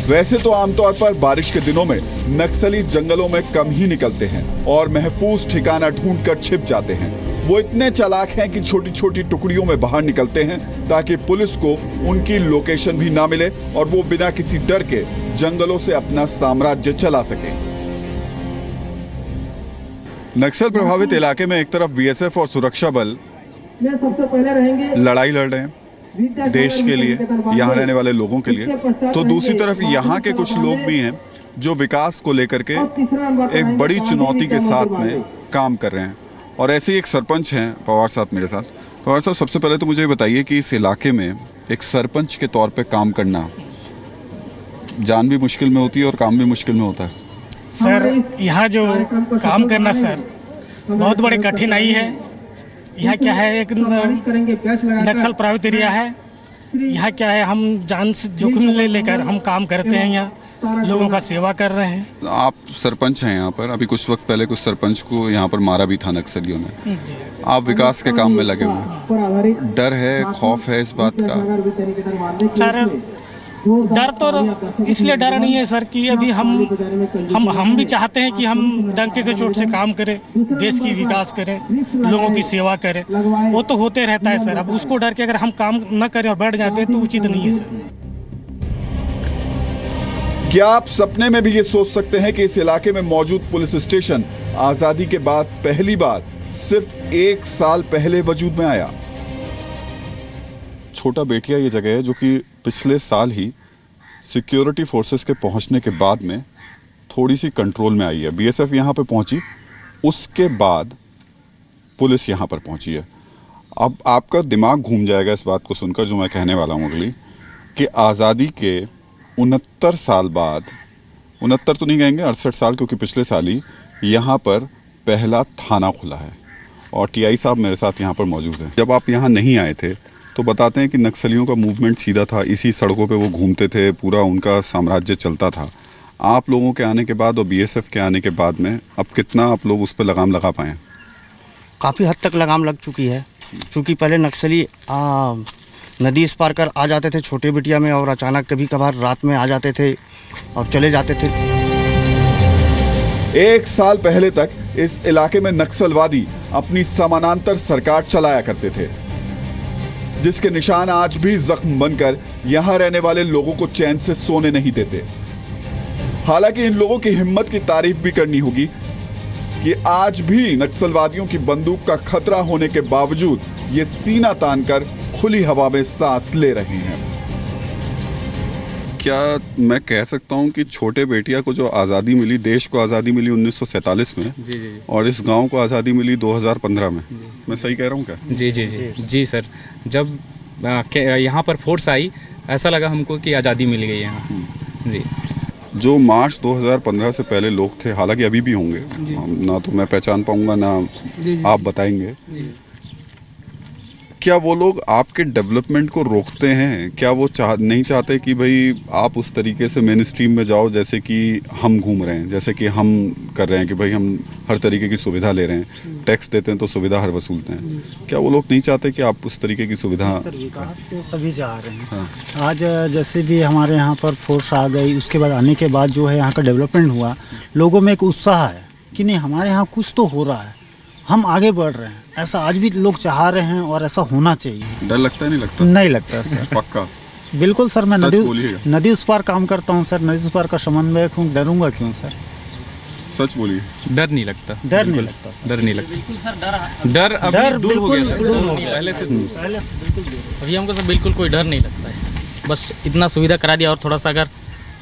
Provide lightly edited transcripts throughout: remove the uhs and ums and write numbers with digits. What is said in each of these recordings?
वैसे तो आमतौर पर बारिश के दिनों में नक्सली जंगलों में कम ही निकलते हैं और महफूज ठिकाना ढूंढकर छिप जाते हैं। वो इतने चालाक हैं कि छोटी छोटी टुकड़ियों में बाहर निकलते हैं ताकि पुलिस को उनकी लोकेशन भी ना मिले और वो बिना किसी डर के जंगलों से अपना साम्राज्य चला सके। नक्सल प्रभावित इलाके में एक तरफ बीएसएफ और सुरक्षा बल सबसे पहले रहेंगे लड़ाई लड़ रहे हैं देश के लिए, यहाँ रहने वाले लोगों के लिए, तो दूसरी तरफ यहाँ के कुछ लोग भी हैं जो विकास को लेकर के एक बड़ी चुनौती के साथ में काम कर रहे हैं। और ऐसे ही एक सरपंच हैं पवार साहब मेरे साथ। पवार साहब, सबसे पहले तो मुझे बताइए कि इस इलाके में एक सरपंच के तौर पे काम करना जान भी मुश्किल में होती है और काम भी मुश्किल में होता है। सर, यहाँ जो काम करना सर बहुत बड़ी कठिनाई है। यहाँ क्या है, एक नक्सल प्रभावित एरिया है। यहाँ क्या है, हम जान से जोखिम लेकर हम काम करते हैं, यहाँ लोगों का सेवा कर रहे हैं। आप सरपंच हैं यहाँ पर, अभी कुछ वक्त पहले कुछ सरपंच को यहाँ पर मारा भी था नक्सलियों ने। आप विकास के काम में लगे हुए हैं, डर है, खौफ है इस बात का? सर, डर तो इसलिए डर नहीं है सर कि अभी हम भी चाहते हैं कि हम डंके के चोट से काम करें, देश की विकास करें, लोगों की सेवा करें। वो तो होते रहता है सर। अब उसको डर के अगर हम काम न करें और बैठ जाते हैं तो उचित नहीं है सर। क्या आप सपने में भी ये सोच सकते हैं कि इस इलाके में मौजूद पुलिस स्टेशन आजादी के बाद पहली बार सिर्फ 1 साल पहले वजूद में आया? छोटा बेटिया ये जगह है जो कि पिछले साल ही सिक्योरिटी फोर्सेस के पहुंचने के बाद में थोड़ी सी कंट्रोल में आई है। बीएसएफ यहाँ पे पहुंची, उसके बाद पुलिस यहाँ पर पहुंची है। अब आपका दिमाग घूम जाएगा इस बात को सुनकर जो मैं कहने वाला हूँ अगली, कि आज़ादी के 69 साल बाद, 69 तो नहीं कहेंगे, 68 साल, क्योंकि पिछले साल ही यहाँ पर पहला थाना खुला है। और टीआई साहब मेरे साथ यहाँ पर मौजूद हैं। जब आप यहाँ नहीं आए थे तो बताते हैं कि नक्सलियों का मूवमेंट सीधा था, इसी सड़कों पे वो घूमते थे, पूरा उनका साम्राज्य चलता था। आप लोगों के आने के बाद और बीएसएफ के आने के बाद में अब कितना आप लोग उस पर लगाम लगा पाए? काफ़ी हद तक लगाम लग चुकी है, क्योंकि पहले नक्सली नदी इस पार कर आ जाते थे छोटे बिटिया में, और अचानक कभी कभार रात में आ जाते थे और चले जाते थे। 1 साल पहले तक इस इलाके में नक्सलवादी अपनी समानांतर सरकार चलाया करते थे, जिसके निशान आज भी जख्म बनकर यहां रहने वाले लोगों को चैन से सोने नहीं देते। हालांकि इन लोगों की हिम्मत की तारीफ भी करनी होगी कि आज भी नक्सलवादियों की बंदूक का खतरा होने के बावजूद ये सीना तानकर खुली हवा में सांस ले रहे हैं। क्या मैं कह सकता हूं कि छोटे बेटिया को जो आज़ादी मिली, देश को आज़ादी मिली 1947 में, जी जी, और इस गांव को आज़ादी मिली 2015 में, मैं सही कह रहा हूं क्या? जी जी जी जी सर, जब यहाँ पर फोर्स आई ऐसा लगा हमको कि आज़ादी मिल गई यहाँ। जी, जो मार्च 2015 से पहले लोग थे, हालांकि अभी भी होंगे, ना तो मैं पहचान पाऊंगा ना आप बताएंगे, क्या वो लोग आपके डेवलपमेंट को रोकते हैं? क्या वो नहीं चाहते कि भाई आप उस तरीके से मेन स्ट्रीम में जाओ जैसे कि हम घूम रहे हैं, जैसे कि हम कर रहे हैं, कि भाई हम हर तरीके की सुविधा ले रहे हैं, टैक्स देते हैं तो सुविधा हर वसूलते हैं? क्या वो लोग नहीं चाहते कि आप उस तरीके की सुविधा? विकास तो सभी चाह रहे हैं। हाँ। आज जैसे भी हमारे यहाँ पर फोर्स आ गई, उसके बाद आने के बाद जो है यहाँ का डेवलपमेंट हुआ, लोगों में एक उत्साह है कि नहीं हमारे यहाँ कुछ तो हो रहा है, हम आगे बढ़ रहे हैं। ऐसा आज भी लोग चाह रहे हैं और ऐसा होना चाहिए। डर लगता है? नहीं लगता? नहीं लगता सर। पक्का? बिल्कुल सर, मैं नदी उस पार काम करता हूँ सर, नदी उस पार का समन्वयक हूँ, डरूंगा क्यों सर? सच बोलिए। डर नहीं लगता? डर नहीं लगता, डर नहीं लगता। डर अभी दूर हो गया सर, पहले से अभी हमको सर बिल्कुल कोई डर नहीं लगता है। बस इतना सुविधा करा दिया, और थोड़ा सा अगर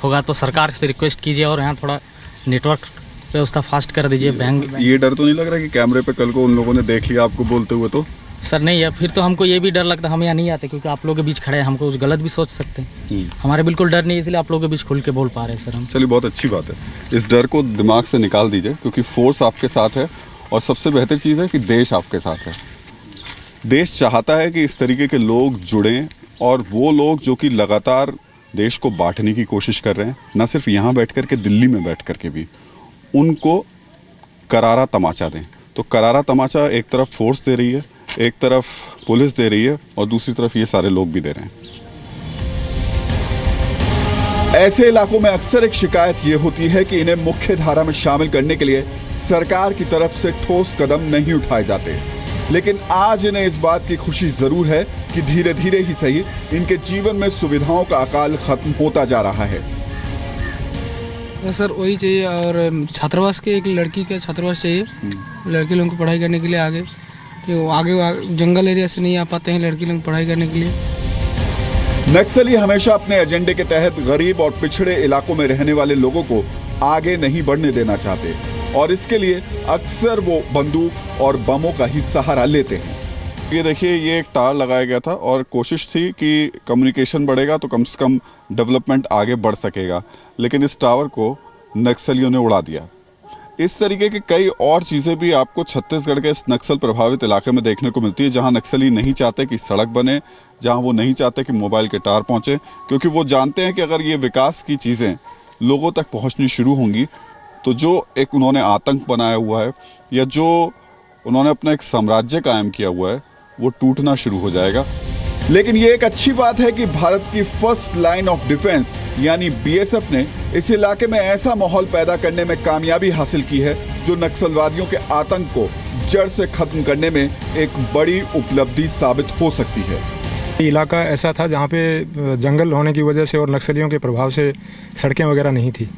होगा तो सरकार से रिक्वेस्ट कीजिए और यहाँ थोड़ा नेटवर्क व्यवस्था फास्ट कर दीजिए। बैंक ये डर तो नहीं लग रहा कि कैमरे पे कल को उन लोगों ने देख लिया आपको बोलते हुए? तो सर नहीं है, फिर तो हमको ये भी डर लगता है, हम यहाँ नहीं आते, क्योंकि आप लोगों के बीच खड़े हैं, हमको कुछ गलत भी सोच सकते हैं। हमारे बिल्कुल डर नहीं है, इसलिए आप लोगों के बीच खुल के बोल पा रहे हैं सर हम। चलिए, बहुत अच्छी बात है। इस डर को दिमाग से निकाल दीजिए, क्योंकि फोर्स आपके साथ है, और सबसे बेहतर चीज़ है कि देश आपके साथ है। देश चाहता है कि इस तरीके के लोग जुड़ें, और वो लोग जो कि लगातार देश को बांटने की कोशिश कर रहे हैं, न सिर्फ यहाँ बैठ कर के, दिल्ली में बैठ कर के भी, उनको करारा तमाचा दें। तो करारा तमाचा एक तरफ फोर्स दे रही है, एक तरफ पुलिस दे रही है, और दूसरी तरफ ये सारे लोग भी दे रहे हैं। ऐसे इलाकों में अक्सर एक शिकायत ये होती है कि इन्हें मुख्य धारा में शामिल करने के लिए सरकार की तरफ से ठोस कदम नहीं उठाए जाते। लेकिन आज इन्हें इस बात की खुशी जरूर है कि धीरे धीरे ही सही इनके जीवन में सुविधाओं का अकाल खत्म होता जा रहा है। सर वही चाहिए, और छात्रावास के एक लड़की का छात्रावास चाहिए लड़की लोगों को पढ़ाई करने के लिए। आगे जंगल एरिया से नहीं आ पाते हैं लड़की लोग पढ़ाई करने के लिए। नक्सली हमेशा अपने एजेंडे के तहत गरीब और पिछड़े इलाकों में रहने वाले लोगों को आगे नहीं बढ़ने देना चाहते और इसके लिए अक्सर वो बंदूक और बमों का ही सहारा लेते हैं। ये देखिए, ये एक टावर लगाया गया था और कोशिश थी कि कम्युनिकेशन बढ़ेगा तो कम से कम डेवलपमेंट आगे बढ़ सकेगा, लेकिन इस टावर को नक्सलियों ने उड़ा दिया। इस तरीके की कई और चीज़ें भी आपको छत्तीसगढ़ के इस नक्सल प्रभावित इलाके में देखने को मिलती है, जहां नक्सली नहीं चाहते कि सड़क बने, जहां वो नहीं चाहते कि मोबाइल के टावर पहुंचे, क्योंकि वो जानते हैं कि अगर ये विकास की चीज़ें लोगों तक पहुंचनी शुरू होंगी तो जो एक उन्होंने आतंक बनाया हुआ है या जो उन्होंने अपना एक साम्राज्य कायम किया हुआ है वो टूटना शुरू हो जाएगा। लेकिन ये एक अच्छी बात है कि भारत की फर्स्ट लाइन ऑफ डिफेंस यानी बीएसएफ ने इस इलाके में ऐसा माहौल पैदा करने में कामयाबी हासिल की है जो नक्सलवादियों के आतंक को जड़ से खत्म करने में एक बड़ी उपलब्धि साबित हो सकती है। इलाका ऐसा था जहाँ पे जंगल होने की वजह से और नक्सलियों के प्रभाव से सड़कें वगैरह नहीं थी,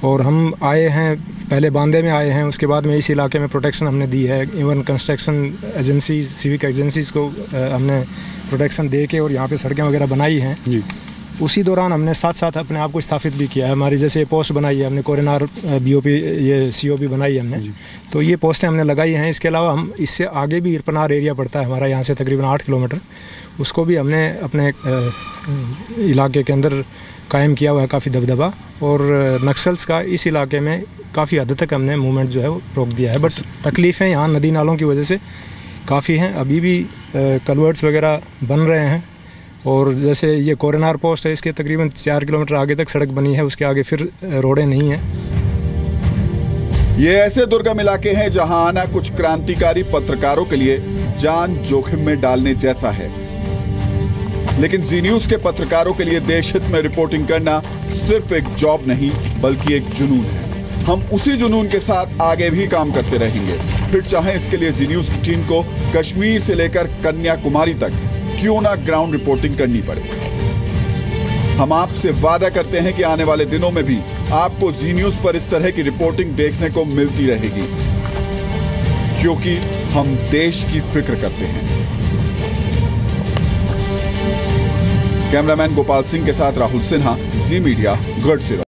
और हम आए हैं पहले बांदे में आए हैं, उसके बाद में इस इलाके में प्रोटेक्शन हमने दी है। Even construction agency civic agencies को हमने प्रोटेक्शन दे के और यहाँ पे सड़कें वगैरह बनाई हैं जी। उसी दौरान हमने साथ साथ अपने आप को स्थापित भी किया है। हमारी जैसे पोस्ट बनाई है हमने, कोरेनार बीओपी ये सीओपी बनाई है हमने, तो ये पोस्टें हमने लगाई हैं। इसके अलावा हम इससे आगे भी इरपनार एरिया पड़ता है हमारा यहाँ से तकरीबन 8 किलोमीटर, उसको भी हमने अपने इलाके के अंदर कायम किया हुआ है काफ़ी दबदबा, और नक्सल्स का इस इलाके में काफ़ी हद तक हमने मूवमेंट जो है वो रोक दिया है। बट तकलीफ़ें यहाँ नदी नालों की वजह से काफ़ी हैं, अभी भी कलवर्ट्स वगैरह बन रहे हैं, और जैसे ये कोरेनार पोस्ट है इसके तकरीबन 4 किलोमीटर आगे तक सड़क बनी है, उसके आगे फिर रोडें नहीं हैं। ये ऐसे दुर्गम इलाके हैं जहां आना कुछ क्रांतिकारी पत्रकारों के लिए जान जोखिम में डालने जैसा है, लेकिन जी न्यूज के पत्रकारों के लिए देश हित में रिपोर्टिंग करना सिर्फ एक जॉब नहीं बल्कि एक जुनून है। हम उसी जुनून के साथ आगे भी काम करते रहेंगे, फिर चाहे इसके लिए जी न्यूज की टीम को कश्मीर से लेकर कन्याकुमारी तक क्यों ना ग्राउंड रिपोर्टिंग करनी पड़े। हम आपसे वादा करते हैं कि आने वाले दिनों में भी आपको जी न्यूज पर इस तरह की रिपोर्टिंग देखने को मिलती रहेगी, क्योंकि हम देश की फिक्र करते हैं। कैमरामैन गोपाल सिंह के साथ राहुल सिन्हा, जी मीडिया, गढ़चिरौली।